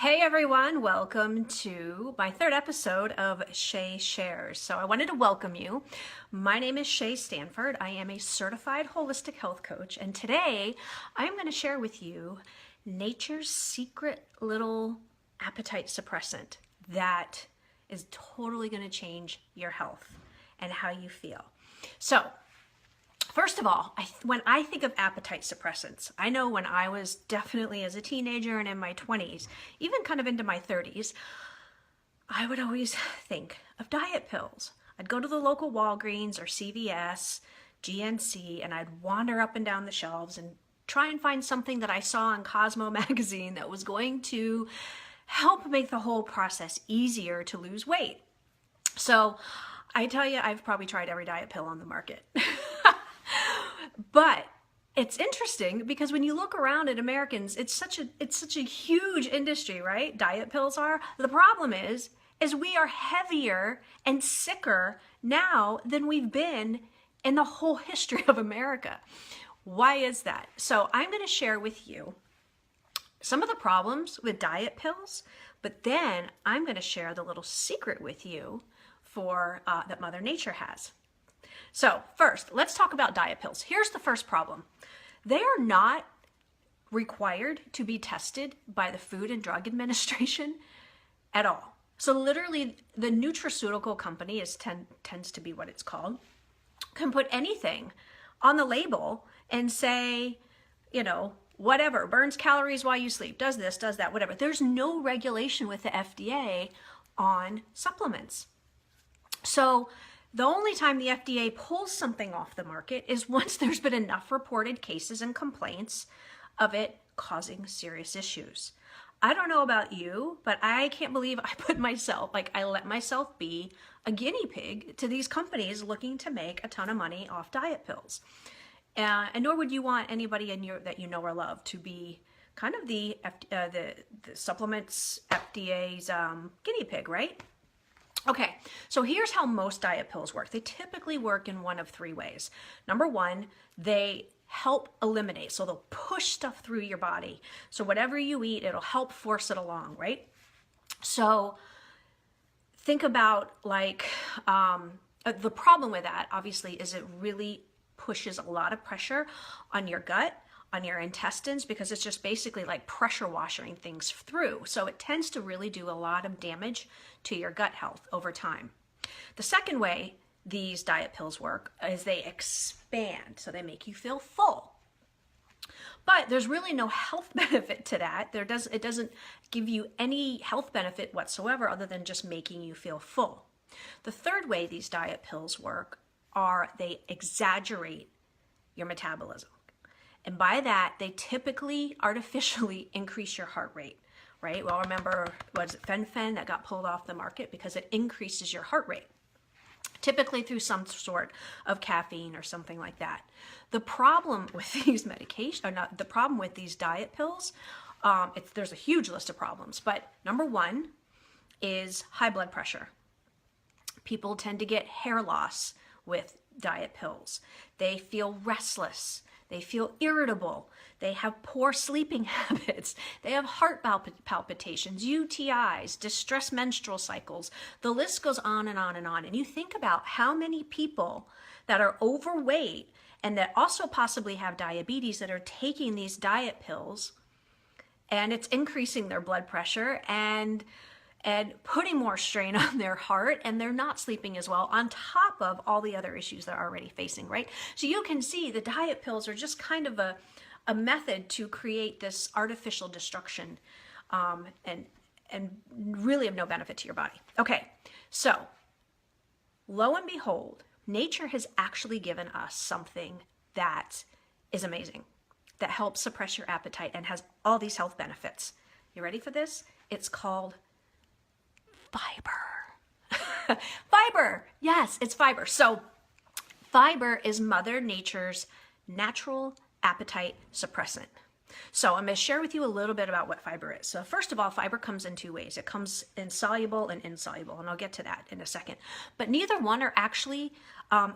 Hey everyone, welcome to my third episode of SEAY Shares. So I wanted to welcome you. My name is Shay Stanford. I am a certified holistic health coach, and today I'm going to share with you nature's secret little appetite suppressant that is totally going to change your health and how you feel. So first of all, when I think of appetite suppressants, I know when I was definitely as a teenager and in my 20s, even kind of into my 30s, I would always think of diet pills. I'd go to the local Walgreens or CVS, GNC, and I'd wander up and down the shelves and try and find something that I saw in Cosmo magazine that was going to help make the whole process easier to lose weight. So I tell you, I've probably tried every diet pill on the market. But it's interesting because when you look around at Americans, it's such a huge industry, right? Diet pills are. The problem is we are heavier and sicker now than we've been in the whole history of America. Why is that? So I'm going to share with you some of the problems with diet pills, but then I'm going to share the little secret with you for that Mother Nature has. So first, let's talk about diet pills. Here's the first problem. They are not required to be tested by the Food and Drug Administration at all. So literally, the nutraceutical company tends to be what it's called, can put anything on the label and say, whatever, burns calories while you sleep, does this, does that, whatever. There's no regulation with the FDA on supplements. So the only time the FDA pulls something off the market is once there's been enough reported cases and complaints of it causing serious issues. I don't know about you, but I can't believe I let myself be a guinea pig to these companies looking to make a ton of money off diet pills. And nor would you want anybody that you know or love to be kind of the supplements FDA's guinea pig, right? Okay, so here's how most diet pills work. They typically work in one of three ways. Number one, they help eliminate, so they'll push stuff through your body. So whatever you eat, it'll help force it along, right? So think about the problem with that, obviously, is it really pushes a lot of pressure on your gut, on your intestines, because it's just basically like pressure washing things through. So it tends to really do a lot of damage to your gut health over time. The second way these diet pills work is they expand, so they make you feel full. But there's really no health benefit to that. It doesn't give you any health benefit whatsoever other than just making you feel full. The third way these diet pills work are they exaggerate your metabolism. And by that, they typically artificially increase your heart rate, right? Well, remember, was it Fen-Phen that got pulled off the market because it increases your heart rate, typically through some sort of caffeine or something like that. The problem with these the problem with these diet pills, there's a huge list of problems, but number one is high blood pressure. People tend to get hair loss with diet pills. They feel restless. They feel irritable. They have poor sleeping habits. They have heart palpitations, UTIs, distressed menstrual cycles. The list goes on and on and on. And you think about how many people that are overweight and that also possibly have diabetes that are taking these diet pills, and it's increasing their blood pressure and putting more strain on their heart, and they're not sleeping as well on top of all the other issues they're already facing, right? So you can see the diet pills are just kind of a method to create this artificial destruction and really of no benefit to your body. Okay, so lo and behold, nature has actually given us something that is amazing, that helps suppress your appetite and has all these health benefits. You ready for this? It's called fiber. Fiber. Yes, it's fiber. So fiber is Mother Nature's natural appetite suppressant. So I'm going to share with you a little bit about what fiber is. So first of all, fiber comes in two ways. It comes in soluble and insoluble, and I'll get to that in a second. But neither one are actually,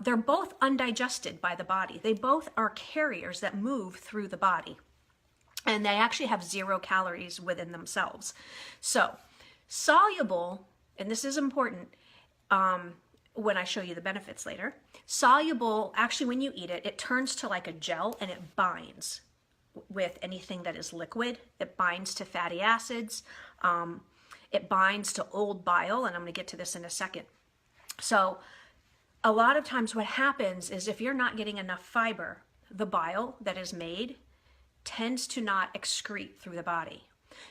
they're both undigested by the body. They both are carriers that move through the body. and they actually have 0 calories within themselves. So soluble, and this is important when I show you the benefits later, soluble, actually when you eat it, it turns to like a gel and it binds with anything that is liquid. It binds to fatty acids. It binds to old bile, and I'm going to get to this in a second. So a lot of times what happens is if you're not getting enough fiber, the bile that is made tends to not excrete through the body.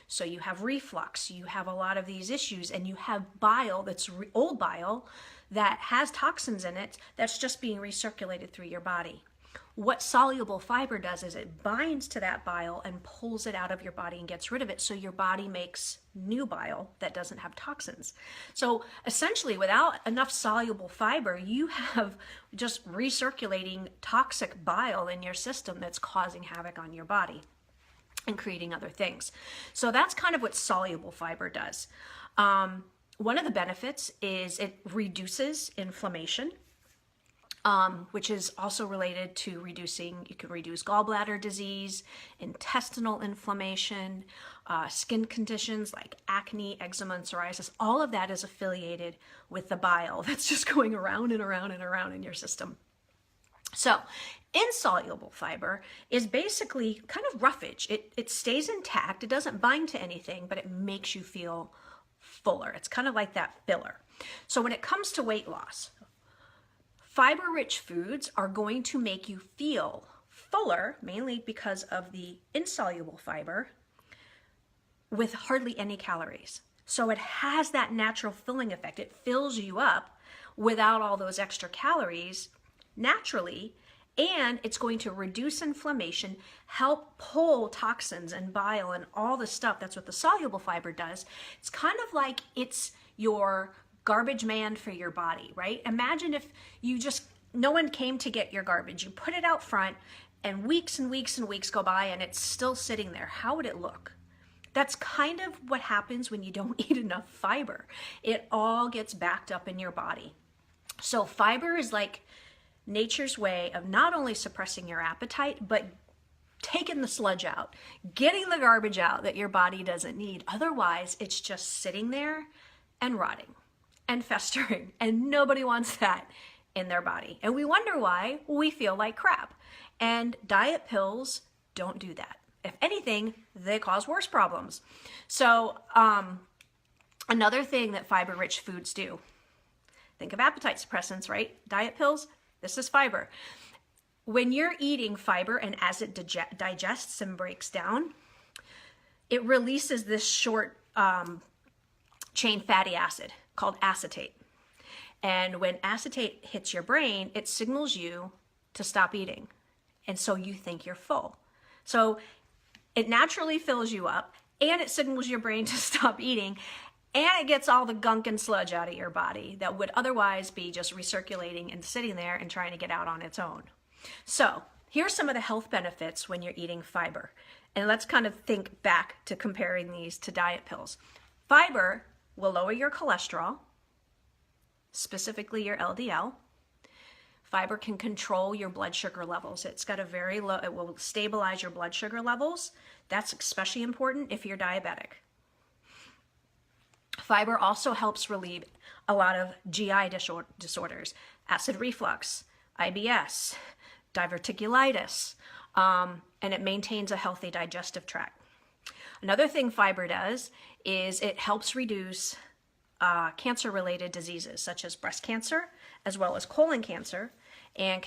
So you have reflux, you have a lot of these issues, and you have bile that's old bile that has toxins in it that's just being recirculated through your body. What soluble fiber does is it binds to that bile and pulls it out of your body and gets rid of it, so your body makes new bile that doesn't have toxins. So essentially, without enough soluble fiber, you have just recirculating toxic bile in your system that's causing havoc on your body and creating other things. So that's kind of what soluble fiber does. One of the benefits is it reduces inflammation. Which is also related to you can reduce gallbladder disease, intestinal inflammation, skin conditions like acne, eczema, and psoriasis. All of that is affiliated with the bile that's just going around and around and around in your system. So insoluble fiber is basically kind of roughage. It stays intact. It doesn't bind to anything, but it makes you feel fuller. It's kind of like that filler. So when it comes to weight loss, fiber-rich foods are going to make you feel fuller, mainly because of the insoluble fiber, with hardly any calories. So it has that natural filling effect. It fills you up without all those extra calories naturally, and it's going to reduce inflammation, help pull toxins and bile and all the stuff. That's what the soluble fiber does. It's kind of like it's your garbage man for your body, right? Imagine if no one came to get your garbage. You put it out front and weeks and weeks and weeks go by and it's still sitting there. How would it look? That's kind of what happens when you don't eat enough fiber. It all gets backed up in your body. So fiber is like nature's way of not only suppressing your appetite, but taking the sludge out, getting the garbage out that your body doesn't need. Otherwise, it's just sitting there and rotting and festering, and nobody wants that in their body. And we wonder why we feel like crap. And diet pills don't do that. If anything, they cause worse problems. So another thing that fiber-rich foods do, think of appetite suppressants, right? Diet pills, this is fiber. When you're eating fiber and as it digests and breaks down, it releases this short chain fatty acid called acetate. And when acetate hits your brain, it signals you to stop eating. And so you think you're full. So it naturally fills you up and it signals your brain to stop eating, and it gets all the gunk and sludge out of your body that would otherwise be just recirculating and sitting there and trying to get out on its own. So here's some of the health benefits when you're eating fiber. And let's kind of think back to comparing these to diet pills. Fiber will lower your cholesterol, specifically your LDL. Fiber can control your blood sugar levels. It's got a very low, it will stabilize your blood sugar levels. That's especially important if you're diabetic. Fiber also helps relieve a lot of GI disorders, acid reflux, IBS, diverticulitis, and it maintains a healthy digestive tract. Another thing fiber does is it helps reduce cancer-related diseases such as breast cancer as well as colon cancer, and it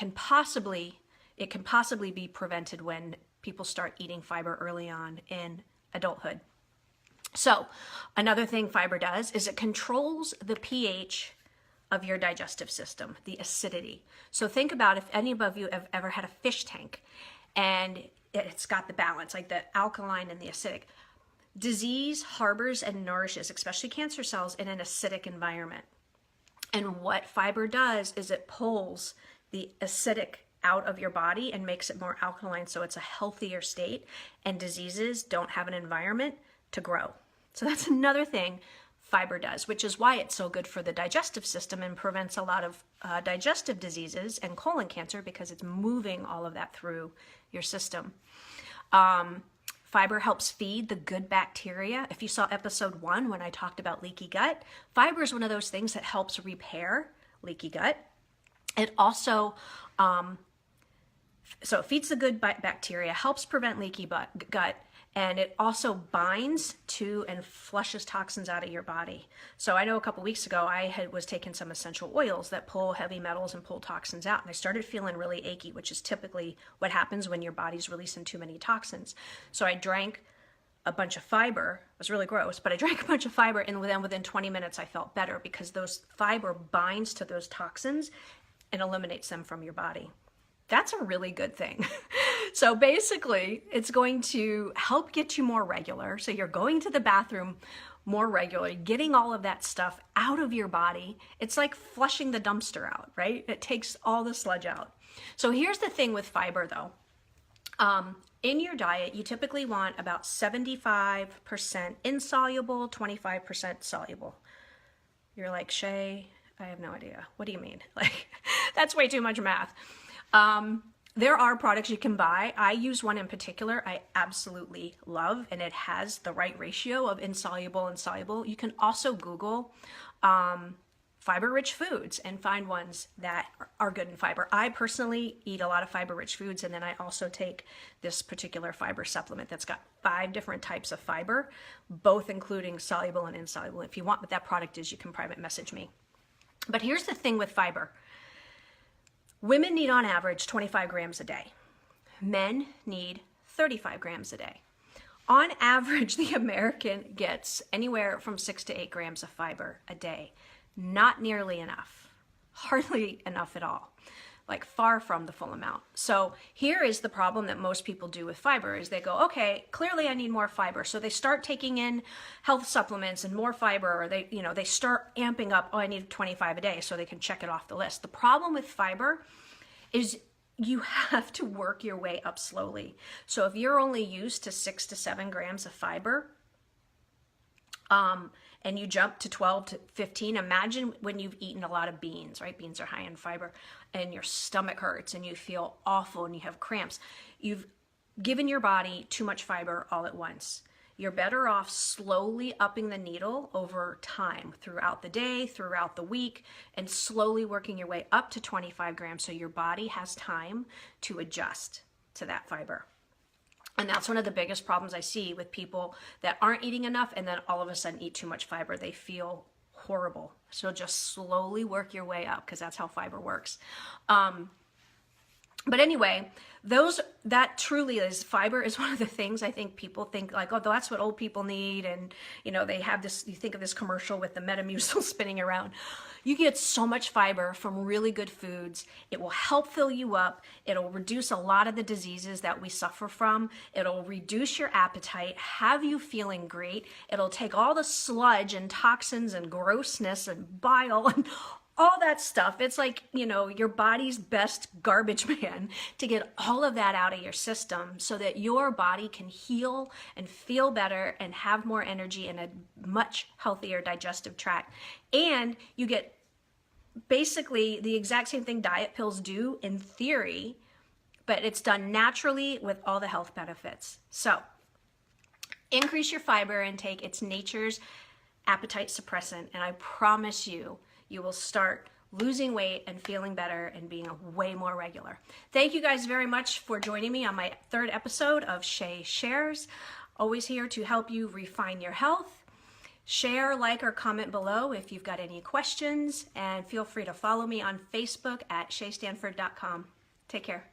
can possibly be prevented when people start eating fiber early on in adulthood. So another thing fiber does is it controls the pH of your digestive system, the acidity. So think about if any of you have ever had a fish tank and it's got the balance, like the alkaline and the acidic. Disease harbors and nourishes, especially cancer cells, in an acidic environment. And what fiber does is it pulls the acidic out of your body and makes it more alkaline, so it's a healthier state, and diseases don't have an environment to grow. So that's another thing fiber does, which is why it's so good for the digestive system and prevents a lot of digestive diseases and colon cancer, because it's moving all of that through your system. Fiber helps feed the good bacteria. If you saw episode 1 when I talked about leaky gut, fiber is one of those things that helps repair leaky gut. It also, so it feeds the good bacteria, helps prevent leaky gut, and it also binds to and flushes toxins out of your body. So I know a couple weeks ago I was taking some essential oils that pull heavy metals and pull toxins out, and I started feeling really achy, which is typically what happens when your body's releasing too many toxins. So I drank a bunch of fiber. It was really gross, but I drank a bunch of fiber, and within 20 minutes I felt better, because those fiber binds to those toxins and eliminates them from your body. That's a really good thing. So basically, it's going to help get you more regular. So you're going to the bathroom more regularly, getting all of that stuff out of your body. It's like flushing the dumpster out, right? It takes all the sludge out. So here's the thing with fiber though. In your diet, you typically want about 75% insoluble, 25% soluble. You're like, Shay, I have no idea. What do you mean? Like, that's way too much math. There are products you can buy. I use one in particular I absolutely love, and it has the right ratio of insoluble and soluble. You can also Google fiber-rich foods and find ones that are good in fiber. I personally eat a lot of fiber-rich foods, and then I also take this particular fiber supplement that's got 5 different types of fiber, both including soluble and insoluble. If you want what that product is, you can private message me. But here's the thing with fiber. Women need on average 25 grams a day. Men need 35 grams a day. On average, the American gets anywhere from 6 to 8 grams of fiber a day. Not nearly enough. Hardly enough at all. Like far from the full amount. So here is the problem that most people do with fiber is they go, okay, clearly I need more fiber. So they start taking in health supplements and more fiber, or they start amping up, oh, I need 25 a day so they can check it off the list. The problem with fiber is you have to work your way up slowly. So if you're only used to 6 to 7 grams of fiber, and you jump to 12 to 15, imagine when you've eaten a lot of beans, right? Beans are high in fiber, and your stomach hurts and you feel awful and you have cramps. You've given your body too much fiber all at once. You're better off slowly upping the needle over time, throughout the day, throughout the week, and slowly working your way up to 25 grams so your body has time to adjust to that fiber. And that's one of the biggest problems I see with people that aren't eating enough and then all of a sudden eat too much fiber. They feel horrible. So just slowly work your way up, because that's how fiber works. But anyway, that truly is, fiber is one of the things I think people think like, oh, that's what old people need. And, they have this, you think of this commercial with the Metamucil spinning around. You get so much fiber from really good foods. It will help fill you up. It'll reduce a lot of the diseases that we suffer from. It'll reduce your appetite, have you feeling great. It'll take all the sludge and toxins and grossness and bile and all that stuff. It's like, your body's best garbage man to get all of that out of your system so that your body can heal and feel better and have more energy and a much healthier digestive tract. And you get basically the exact same thing diet pills do in theory, but it's done naturally with all the health benefits. So increase your fiber intake. It's nature's appetite suppressant, and I promise you, you will start losing weight and feeling better and being way more regular. Thank you guys very much for joining me on my 3rd episode of SEAY Shares. Always here to help you refine your health. Share, like, or comment below if you've got any questions, and feel free to follow me on Facebook at shaystanford.com. Take care.